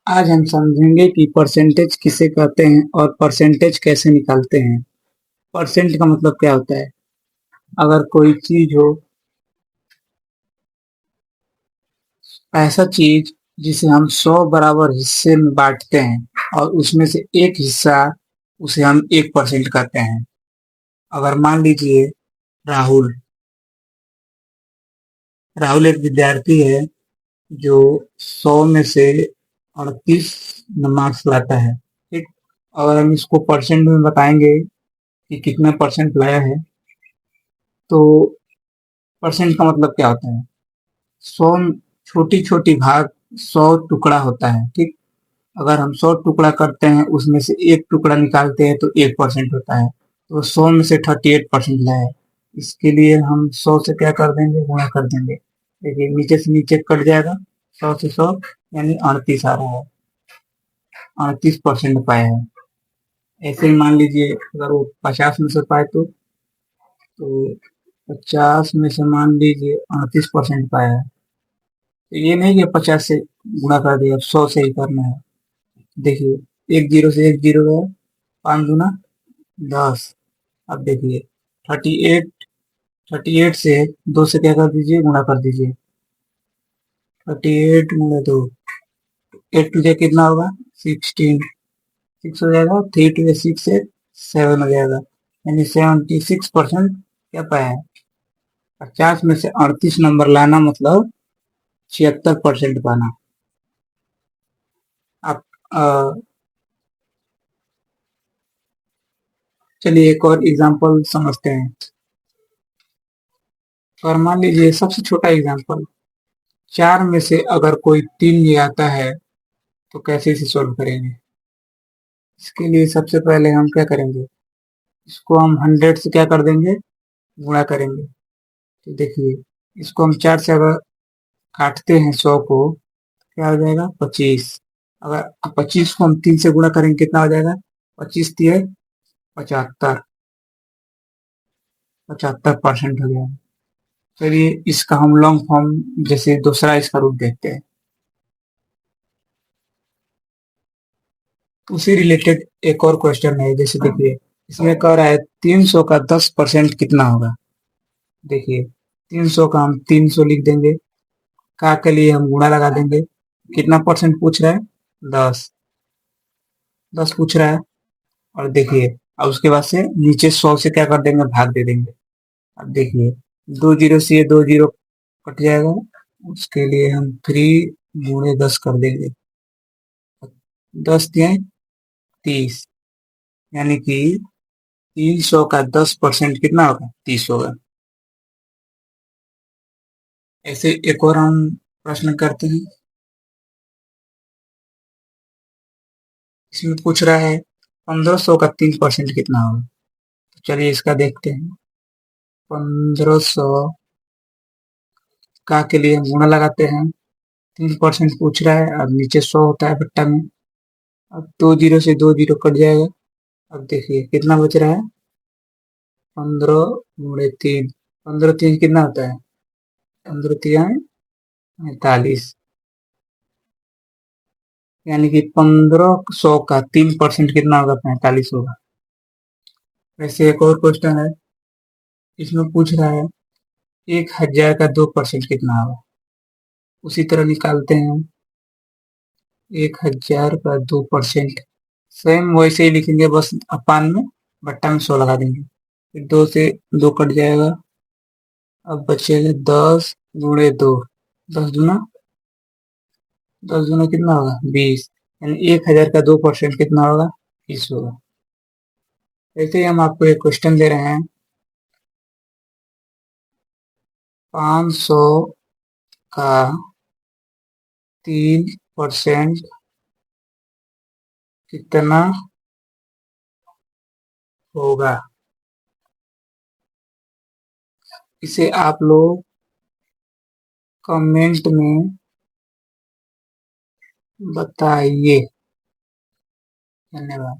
आज हम समझेंगे कि परसेंटेज किसे कहते हैं और परसेंटेज कैसे निकालते हैं। परसेंट का मतलब क्या होता है? अगर कोई चीज हो, ऐसा चीज जिसे हम 100 बराबर हिस्से में बांटते हैं और उसमें से एक हिस्सा उसे हम 1% कहते हैं। अगर मान लीजिए राहुल राहुल एक विद्यार्थी है जो 100 में से 38 मार्क्स लाता है। ठीक। अगर हम इसको परसेंट में बताएंगे कि कितना परसेंट लाया है, तो परसेंट का मतलब क्या होता है? 100 छोटी छोटी भाग 100 टुकड़ा होता है। ठीक। अगर हम 100 टुकड़ा करते हैं, उसमें से एक टुकड़ा निकालते हैं तो 1% होता है। तो 100 में से 38% लाया है। इसके लिए हम 100 से क्या कर देंगे? गुणा कर देंगे। देखिए नीचे से नीचे कट जाएगा, 100 से 100 यानी 38 आ रहा है। 38% पाया है। ऐसे ही मान लीजिए अगर वो 50 में से पाए तो 50 में से मान लीजिए 38% पाया है। तो ये नहीं कि 50 से गुणा कर दिया, 100 से ही करना है। देखिए एक जीरो से एक जीरो गया, 5 दूना 10। अब देखिए 38, 38 से 2 से क्या कर दीजिए? गुणा कर दीजिए। 38 × 2, 8 टू कितना होगा? 16। 6 हो जाएगा, 3 टू 6 से 7 हो जाएगा, यानी 76% क्या पाया है? 50 में से 38 नंबर लाना मतलब 76% पाना। आप चलिए एक और एग्जांपल समझते हैं। और मान लीजिए सबसे छोटा एग्जांपल, 4 में से अगर कोई 3 ले आता है तो कैसे इसे सॉल्व करेंगे? इसके लिए सबसे पहले हम क्या करेंगे? इसको हम 100 से क्या कर देंगे? गुणा करेंगे। तो देखिए इसको हम 4 से अगर काटते हैं 100 को, क्या हो जाएगा? 25। अगर 25 को हम 3 से गुणा करेंगे कितना हो जाएगा? 25 × 3 = 75। 75% हो गया। चलिए इसका हम लॉन्ग फॉर्म जैसे दूसरा इसका रूप देखते हैं। उसी रिलेटेड एक और क्वेश्चन है, जैसे देखिए इसमें कह रहा है 300 का 10% कितना होगा। देखिए 300 का हम 300 लिख देंगे, का के लिए हम गुणा लगा देंगे। कितना परसेंट पूछ रहा है? 10। 10 पूछ रहा है। और देखिए अब उसके बाद से नीचे 100 से क्या कर देंगे? भाग दे देंगे। अब देखिए 2 जीरो से ये 2 जीरो कट जाएगा, उसके लिए हम 3 × 10 कर देंगे। 10 × 3 = 30, यानी कि 300 का 10% कितना होगा? 30 होगा। ऐसे एक और हम प्रश्न करते हैं। इसमें पूछ रहा है 1500 का 3% कितना होगा। तो चलिए इसका देखते हैं। 1500 का के लिए हम गुणा लगाते हैं। 3% पूछ रहा है और नीचे 100 होता है बट्टा में। अब 2 जीरो से 2 जीरो कट जाएगा। अब देखिए कितना बच रहा है? 15 × 3। 15 × 3 कितना होता है? 15 × 3 = 45, यानी कि 1500 का 3% कितना होगा? 45 होगा। वैसे एक और क्वेश्चन है, इसमें पूछ रहा है 1000 का 2% कितना होगा। उसी तरह निकालते हैं। 1000 का 2% सेम वैसे ही लिखेंगे, बस अपान में बट्टा में 100 लगा देंगे। फिर 2 से 2 कट जाएगा। अब बचेगा 10 × 2। 10 दूना 10 दूना कितना होगा? 20, यानी 1000 का 2% कितना होगा? 20 होगा। ऐसे ही हम आपको एक क्वेश्चन दे रहे हैं, 500 का 3% कितना होगा। इसे आप लोग कमेंट में बताइए। धन्यवाद।